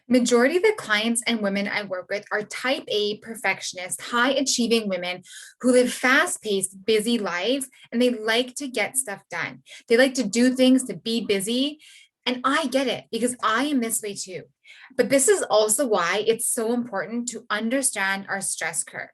Majority of the clients and women I work with are type A perfectionist, high achieving women who live fast paced, busy lives, and they like to get stuff done. They like to do things to be busy. And I get it because I am this way too. But this is also why it's so important to understand our stress curve.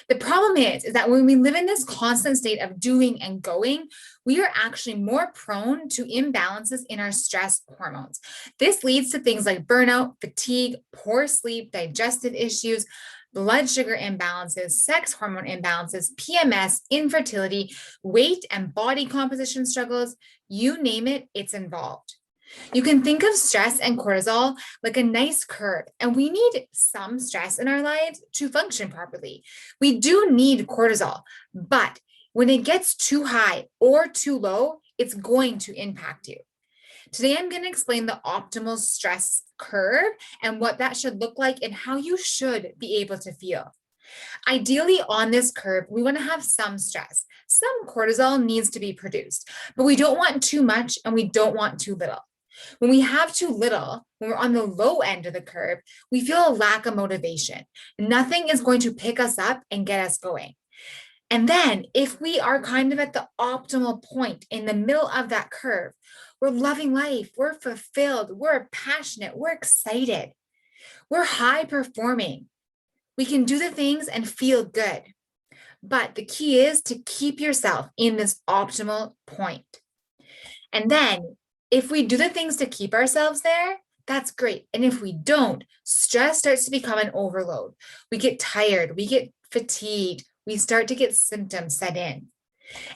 The problem is that when we live in this constant state of doing and going, we are actually more prone to imbalances in our stress hormones. This leads to things like burnout, fatigue, poor sleep, digestive issues, blood sugar imbalances, sex hormone imbalances, PMS, infertility, weight and body composition struggles. You name it, it's involved. You can think of stress and cortisol like a nice curve, and we need some stress in our lives to function properly. We do need cortisol, but when it gets too high or too low, it's going to impact you. Today, I'm going to explain the optimal stress curve and what that should look like and how you should be able to feel. Ideally, on this curve, we want to have some stress. Some cortisol needs to be produced, but we don't want too much and we don't want too little. When we have too little, when we're on the low end of the curve, we feel a lack of motivation. Nothing is going to pick us up and get us going. And then, if we are kind of at the optimal point in the middle of that curve, we're loving life, we're fulfilled, we're passionate, we're excited, we're high performing. We can do the things and feel good. But the key is to keep yourself in this optimal point. And then, if we do the things to keep ourselves there, that's great. And if we don't, stress starts to become an overload. We get tired, we get fatigued, we start to get symptoms set in.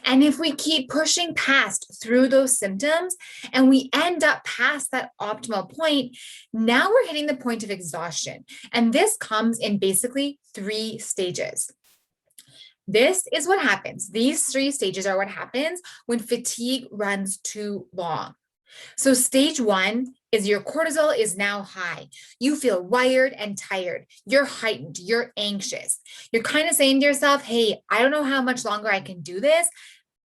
And if we keep pushing past through those symptoms and we end up past that optimal point, now we're hitting the point of exhaustion. And this comes in basically 3 stages. This is what happens. These 3 stages are what happens when fatigue runs too long. So stage 1 is your cortisol is now high. You feel wired and tired. You're heightened. You're anxious. You're kind of saying to yourself, hey, I don't know how much longer I can do this.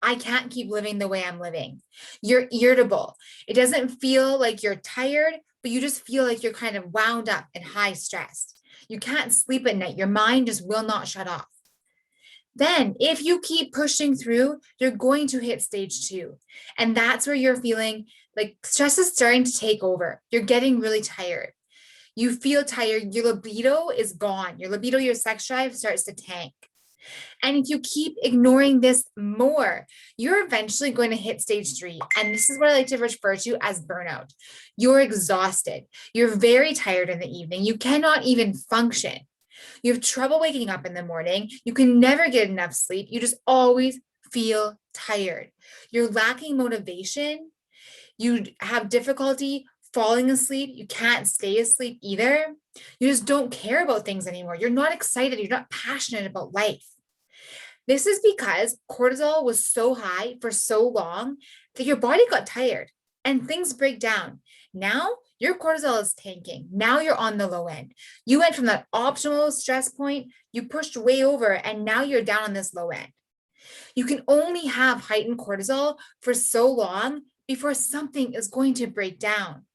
I can't keep living the way I'm living. You're irritable. It doesn't feel like you're tired, but you just feel like you're kind of wound up and high stressed. You can't sleep at night. Your mind just will not shut off. Then, if you keep pushing through, you're going to hit stage 2. And that's where you're feeling like stress is starting to take over. You're getting really tired. You feel tired. Your libido is gone. Your libido, your sex drive starts to tank. And if you keep ignoring this more, you're eventually going to hit stage 3. And this is what I like to refer to as burnout. You're exhausted. You're very tired in the evening. You cannot even function. You have trouble waking up in the morning. You can never get enough sleep. You just always feel tired. You're lacking motivation. You have difficulty falling asleep. You can't stay asleep either. You just don't care about things anymore. You're not excited. You're not passionate about life. This is because cortisol was so high for so long that your body got tired and things break down. Now your cortisol is tanking. Now you're on the low end. You went from that optimal stress point, you pushed way over, and now you're down on this low end. You can only have heightened cortisol for so long before something is going to break down.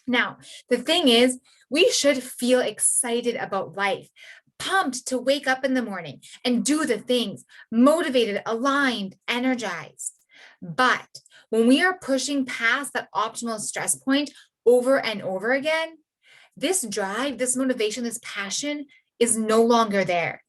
Now, the thing is, we should feel excited about life, pumped to wake up in the morning and do the things, motivated, aligned, energized. But when we are pushing past that optimal stress point over and over again, this drive, this motivation, this passion is no longer there.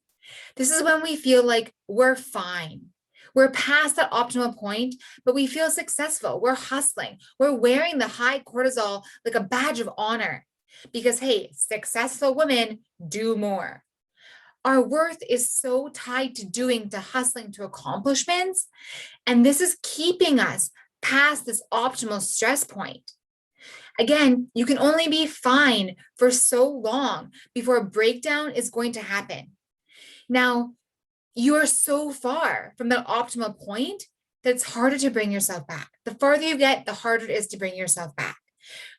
This is when we feel like we're fine. We're past that optimal point, but we feel successful. We're hustling. We're wearing the high cortisol like a badge of honor because, hey, successful women do more. Our worth is so tied to doing, to hustling, to accomplishments. And this is keeping us past this optimal stress point. Again, you can only be fine for so long before a breakdown is going to happen. Now, you are so far from the optimal point that it's harder to bring yourself back. The farther you get, the harder it is to bring yourself back.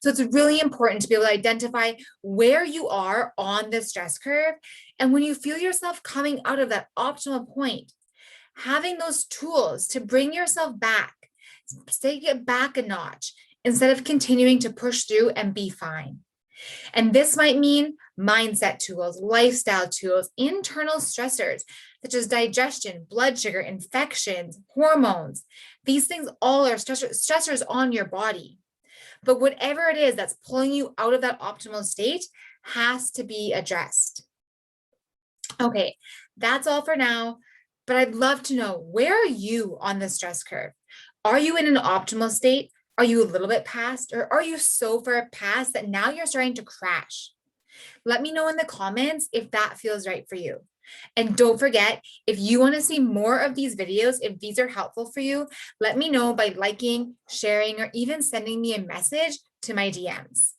So it's really important to be able to identify where you are on the stress curve. And when you feel yourself coming out of that optimal point, having those tools to bring yourself back, take it back a notch instead of continuing to push through and be fine. And this might mean mindset tools, lifestyle tools, internal stressors, such as digestion, blood sugar, infections, hormones. These things all are stressors on your body. But whatever it is that's pulling you out of that optimal state has to be addressed. Okay, that's all for now. But I'd love to know, where are you on the stress curve? Are you in an optimal state? Are you a little bit past, or are you so far past that now you're starting to crash? Let me know in the comments if that feels right for you. And don't forget, if you want to see more of these videos, if these are helpful for you, let me know by liking, sharing, or even sending me a message to my DMs.